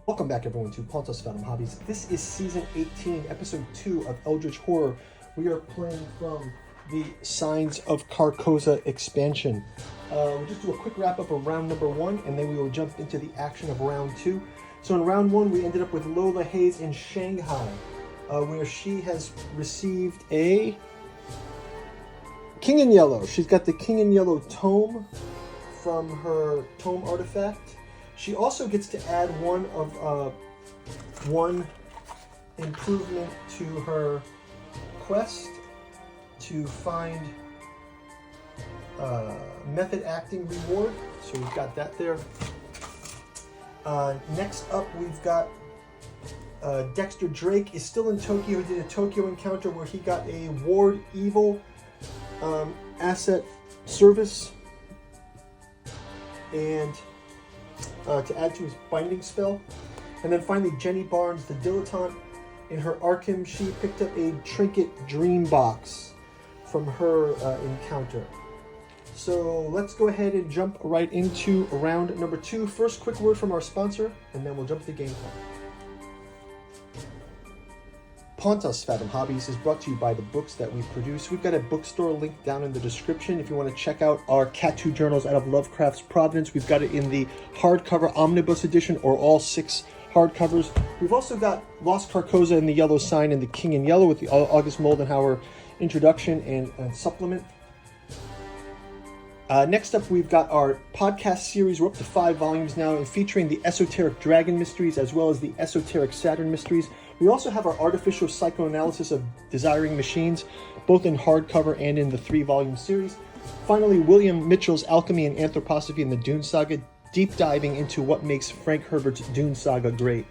Welcome back, everyone, to Pontos Phantom Hobbies. This is Season 18, Episode 2 of Eldritch Horror. We are playing from the Signs of Carcosa expansion. We'll just do a quick wrap-up of round number 1, and then we will jump into the action of round 2. So in round 1, we ended up with Lola Hayes in Shanghai, where she has received a King in Yellow. She's got the King in Yellow tome from her tome artifact. She also gets to add one improvement to her quest to find method acting reward. So we've got that there. Next up, we've got Dexter Drake is still in Tokyo. He did a Tokyo encounter where he got a Ward Evil asset service and to add to his binding spell. And then finally, Jenny Barnes, the dilettante, in her Arkham, she picked up a Trinket Dream Box from her encounter. So let's go ahead and jump right into round number 2. First, quick word from our sponsor, and then we'll jump to gameplay. Pontos Phantom Hobbies is brought to you by the books that we produce. We've got a bookstore link down in the description if you want to check out our Cat 2 journals out of Lovecraft's Providence. We've got it in the hardcover omnibus edition or all 6 hardcovers. We've also got Lost Carcosa in the yellow sign and the King in Yellow with the August Moldenhauer introduction and supplement. Next up, we've got our podcast series. We're up to 5 volumes now, and featuring the Esoteric Dragon Mysteries as well as the Esoteric Saturn Mysteries. We also have our Artificial Psychoanalysis of Desiring Machines, both in hardcover and in the 3-volume series. Finally, William Mitchell's Alchemy and Anthroposophy in the Dune Saga, deep diving into what makes Frank Herbert's Dune Saga great.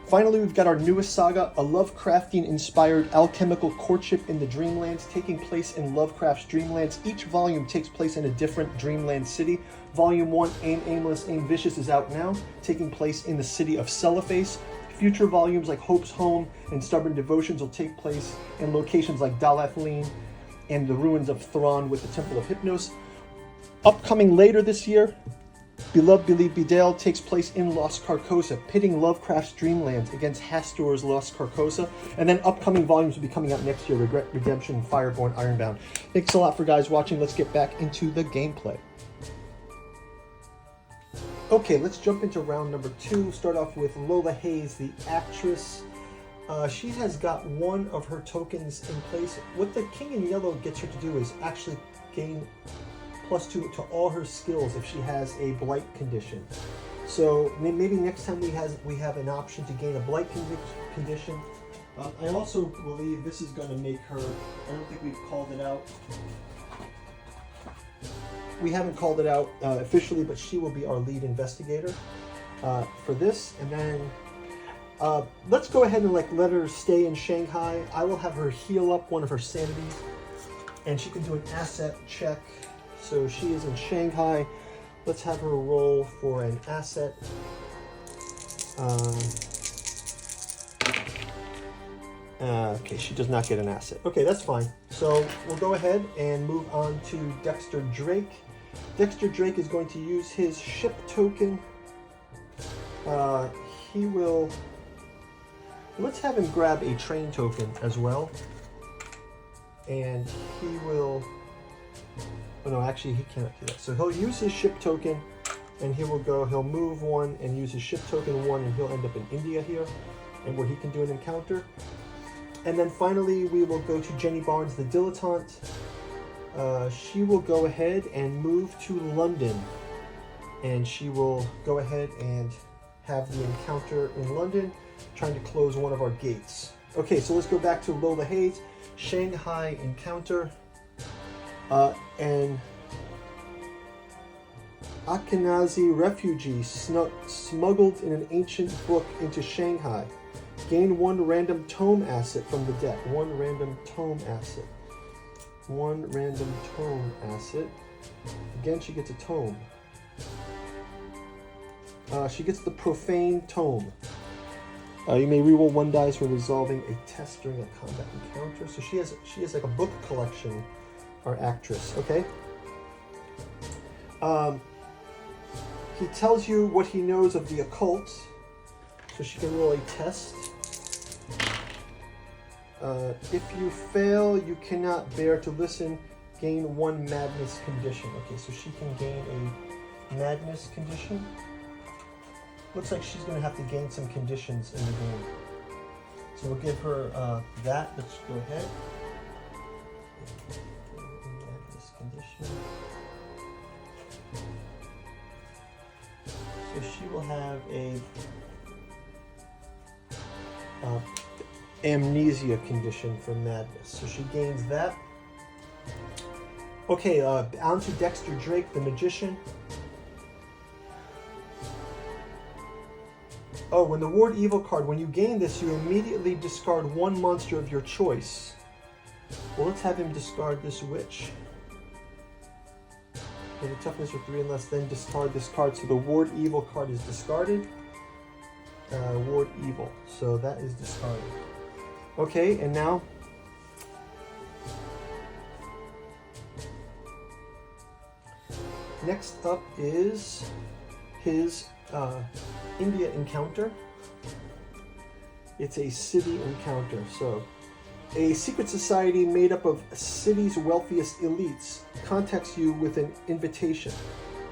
Finally, we've got our newest saga, a Lovecraftian-inspired alchemical courtship in the Dreamlands, taking place in Lovecraft's Dreamlands. Each volume takes place in a different Dreamland city. Volume 1, Aim Aimless, Aim Vicious, is out now, taking place in the city of Cellophase. Future volumes like Hope's Home and Stubborn Devotions will take place in locations like Dalathlene and the ruins of Thrawn with the Temple of Hypnos. Upcoming later this year, Beloved Believe Bedale takes place in Lost Carcosa, pitting Lovecraft's Dreamlands against Hastur's Lost Carcosa. And then upcoming volumes will be coming out next year, Regret, Redemption, Fireborn, Ironbound. Thanks a lot for guys watching. Let's get back into the gameplay. Okay, let's jump into round number 2. Start off with Lola Hayes, the actress. She has got one of her tokens in place. What the King in Yellow gets her to do is actually gain +2 to all her skills if she has a blight condition. So maybe next time we have an option to gain a blight condition. I also believe this is going to make her, I don't think we've called it out. We haven't called it out officially, but she will be our lead investigator for this. And then let's go ahead and let her stay in Shanghai. I will have her heal up one of her sanities, and she can do an asset check. So she is in Shanghai. Let's have her roll for an asset. Okay, she does not get an asset. Okay, that's fine. So we'll go ahead and move on to Dexter Drake. Dexter Drake is going to use his ship token. He will... Let's have him grab a train token as well. And he will... Oh no, actually he cannot do that. So he'll use his ship token, and he'll move 1 and use his ship token 1, and he'll end up in India here, and where he can do an encounter. And then finally we will go to Jenny Barnes, the dilettante. She will go ahead and move to London, and she will go ahead and have the encounter in London, trying to close one of our gates. Okay, so let's go back to Lola Hayes. Shanghai encounter. An Ashkenazi refugee smuggled in an ancient book into Shanghai. Gain 1 random tome asset from the deck. 1 random tome asset. 1 random tome asset. Again, she gets a tome. She gets the Profane Tome. You may reroll 1 dice when resolving a test during a combat encounter. So she has like a book collection. Our actress, okay? He tells you what he knows of the occult, so she can roll a test. If you fail, you cannot bear to listen. Gain 1 madness condition. Okay, so she can gain a madness condition. Looks like she's going to have to gain some conditions in the game. So we'll give her that. Let's go ahead. Madness condition. So she will have a amnesia condition for madness. So she gains that. Okay, on to Dexter Drake, the magician. Oh, when the Ward Evil card, when you gain this, you immediately discard 1 monster of your choice. Well, let's have him discard this witch. With a toughness of 3 and less, then discard this card. So the Ward Evil card is discarded. Ward Evil. So that is discarded. Okay, and now next up is his India encounter. It's a city encounter. So, a secret society made up of city's wealthiest elites contacts you with an invitation.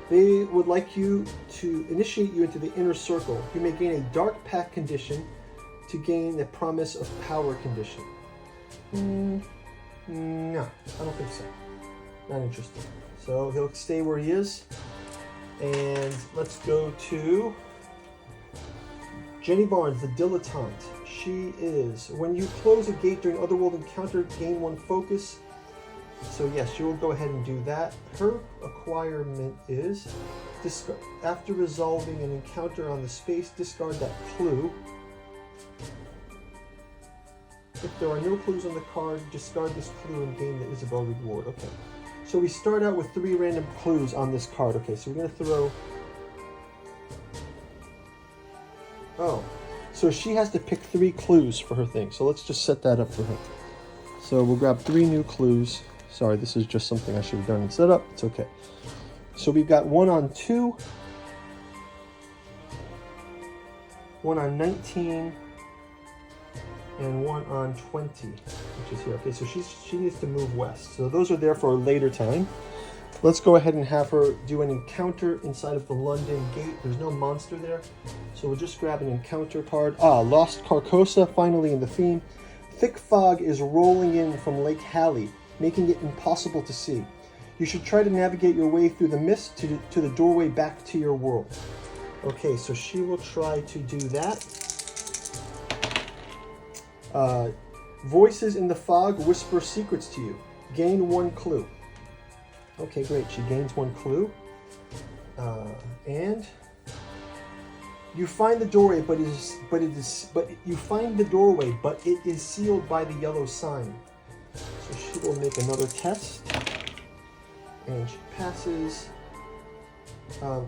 They would like you to initiate you into the inner circle. You may gain a dark pact condition to gain the promise of power condition. No, I don't think so. Not interested. So he'll stay where he is. And let's go to Jenny Barnes, the dilettante. She is, when you close a gate during Otherworld encounter, gain 1 focus. So yes, she will go ahead and do that. Her acquirement is, after resolving an encounter on the space, discard that clue. If there are no clues on the card, discard this clue and gain the Isabel reward. Okay. So we start out with 3 random clues on this card. Okay, so we're going to throw... Oh, so she has to pick 3 clues for her thing. So let's just set that up for her. So we'll grab 3 new clues. Sorry, this is just something I should have done and set up. It's okay. So we've got 1 on 2, 1 on 19, and 1 on 20, which is here. Okay, so she needs to move west. So those are there for a later time. Let's go ahead and have her do an encounter inside of the London gate. There's no monster there, so we'll just grab an encounter card. Lost Carcosa, finally in the theme. Thick fog is rolling in from Lake Halley, making it impossible to see. You should try to navigate your way through the mist to the doorway back to your world. Okay, so she will try to do that. Voices in the fog whisper secrets to you. Gain 1 clue. Okay, great. She gains 1 clue. And you find the doorway, but it is sealed by the yellow sign. So she will make another test. And she passes.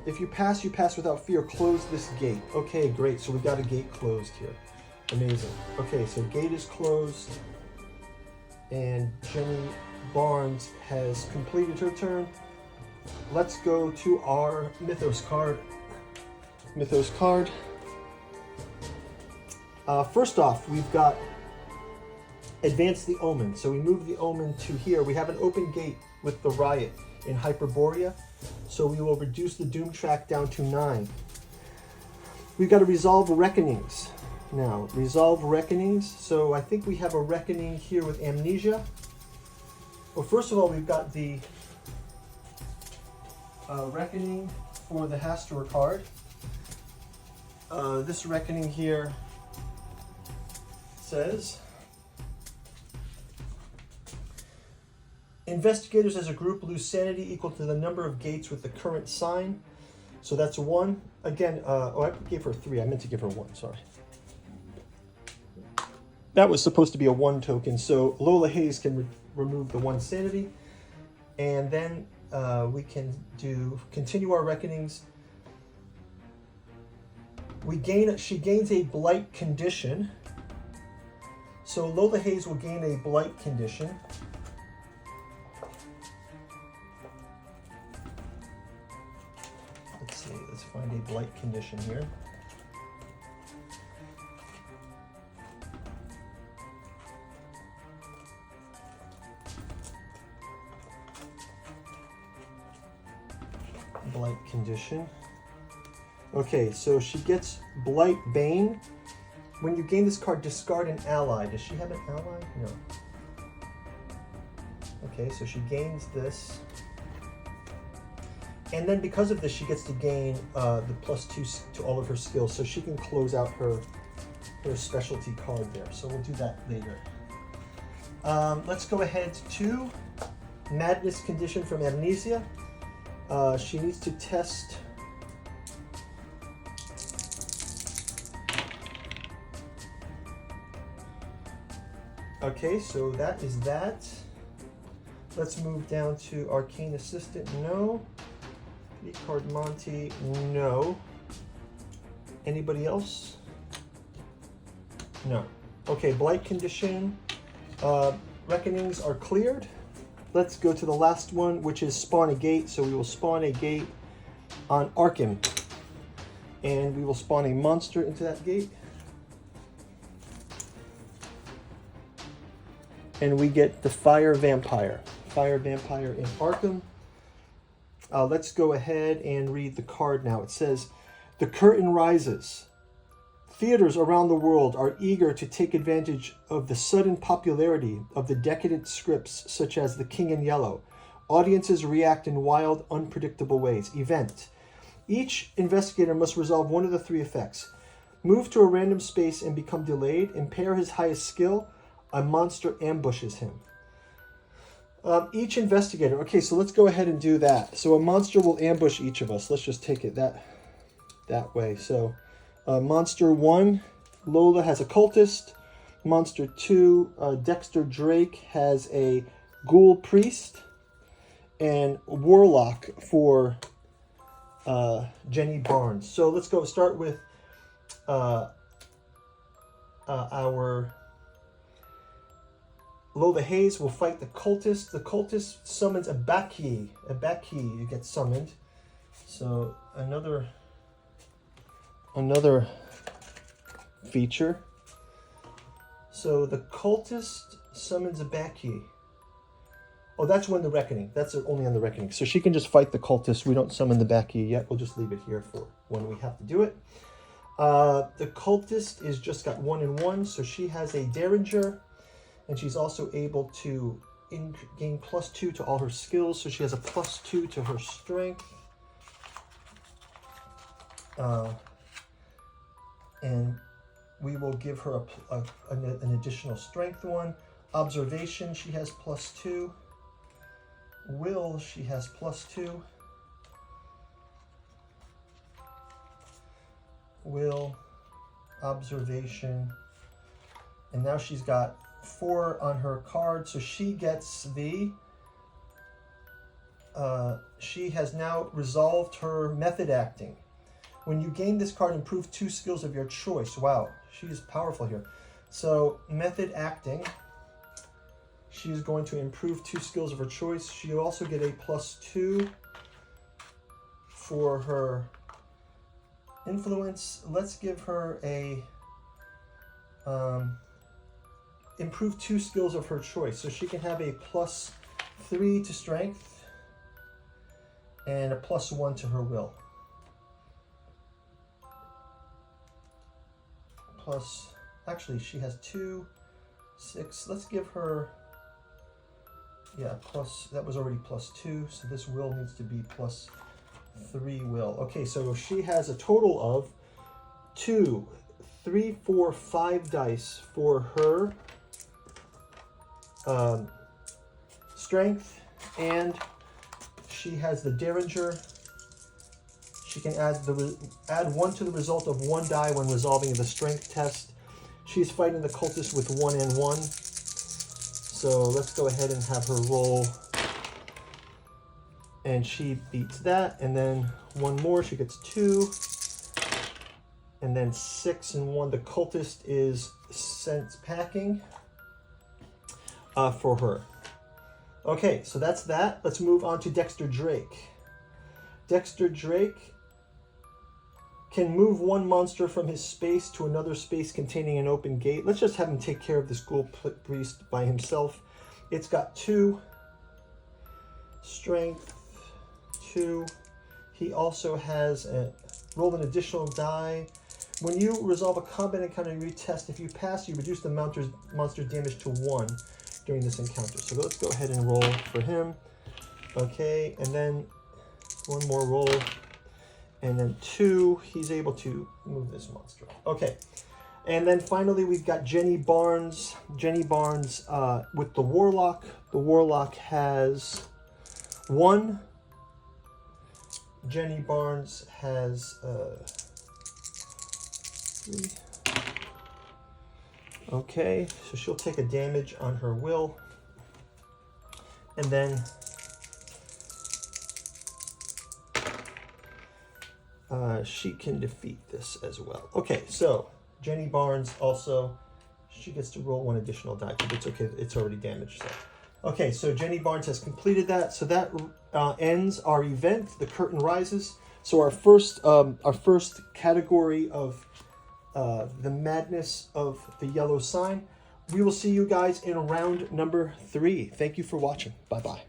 If you pass, you pass without fear. Close this gate. Okay, great. So we got a gate closed here. Amazing. Okay, so gate is closed, and Jenny Barnes has completed her turn. Let's go to our Mythos card. Mythos card. First off, we've got Advance the Omen. So we move the Omen to here. We have an open gate with the Riot in Hyperborea, so we will reduce the Doom track down to 9. We've got to resolve Reckonings. Now, resolve Reckonings. So I think we have a Reckoning here with Amnesia. Well, first of all, we've got the Reckoning for the Hastur card. This Reckoning here says, investigators as a group lose sanity equal to the number of gates with the current sign. So that's 1. Again, I gave her 3. I meant to give her 1, sorry. That was supposed to be a 1 token, so Lola Hayes can remove the 1 sanity, and then we can continue our reckonings. She gains a blight condition, so Lola Hayes will gain a blight condition. Let's see. see, let's find a blight condition here. Blight condition. Okay, so she gets Blight Bane. When you gain this card, discard an ally. Does she have an ally? No. Okay, so she gains this. And then because of this, she gets to gain the +2 to all of her skills, so she can close out her specialty card there. So we'll do that later. Let's go ahead to Madness condition from Amnesia. She needs to test okay, so that is that. Let's move down to Arcane Assistant. No. Card Monty. No. Anybody else? No. Okay, Blight condition. Reckonings are cleared. Let's go to the last one, which is spawn a gate. So we will spawn a gate on Arkham. And we will spawn a monster into that gate. And we get the Fire Vampire. Fire Vampire in Arkham. Let's go ahead and read the card now. It says, "The curtain rises. Theaters around the world are eager to take advantage of the sudden popularity of the decadent scripts such as The King in Yellow. Audiences react in wild, unpredictable ways. Event. Each investigator must resolve one of the three effects. Move to a random space and become delayed. Impair his highest skill. A monster ambushes him." Each investigator. Okay, so let's go ahead and do that. So a monster will ambush each of us. Let's just take it that way. So monster 1, Lola has a cultist. Monster 2, Dexter Drake has a ghoul priest. And warlock for Jenny Barnes. So let's go start with our Lola Hayes will fight the cultist. The cultist summons a Baki. A Baki gets summoned. So another feature. So the cultist summons a Baki. Oh, that's when the Reckoning. That's only on the Reckoning. So she can just fight the cultist. We don't summon the Baki yet. We'll just leave it here for when we have to do it. The cultist is just got 1 and 1. So she has a Derringer. And she's also able to gain +2 to all her skills. So she has a +2 to her strength. And we will give her an additional strength 1. Observation, she has +2. Will, she has +2. Will, observation. And now she's got 4 on her card, so she gets the she has now resolved her method acting. When you gain this card, improve 2 skills of your choice. Wow, she is powerful here. So method acting, she is going to improve 2 skills of her choice. She'll also get a +2 for her influence. Let's give her a improve 2 skills of her choice. So she can have a +3 to strength and a +1 to her will. Actually, she has 2, 6. Let's give her, that was already +2. So this will needs to be +3 will. Okay, so she has a total of 2, 3, 4, 5 dice for her strength, and she has the Derringer. She can add 1 to the result of 1 die when resolving the strength test. She's fighting the cultist with 1 and 1. So let's go ahead and have her roll. And she beats that. And then 1 more, she gets 2. And then 6 and 1. The cultist is sense packing for her. Okay, so that's that. Let's move on to Dexter Drake. Dexter Drake can move one monster from his space to another space containing an open gate. Let's just have him take care of this ghoul priest by himself. It's got 2 strength, 2. He also has roll an additional die. When you resolve a combat encounter and retest, if you pass, you reduce the monster's damage to 1 during this encounter. So let's go ahead and roll for him. Okay, and then 1 more roll. And then 2, he's able to move this monster. Okay, and then finally we've got Jenny Barnes. Jenny Barnes with the Warlock. The Warlock has 1. Jenny Barnes has 3. Okay, so she'll take a damage on her will. And then she can defeat this as well. Okay, so Jenny Barnes also, she gets to roll 1 additional die, but it's okay, it's already damaged. So. Okay, so Jenny Barnes has completed that. So that ends our event. The curtain rises. So our first category of the madness of the yellow sign. We will see you guys in round number 3. Thank you for watching. Bye-bye.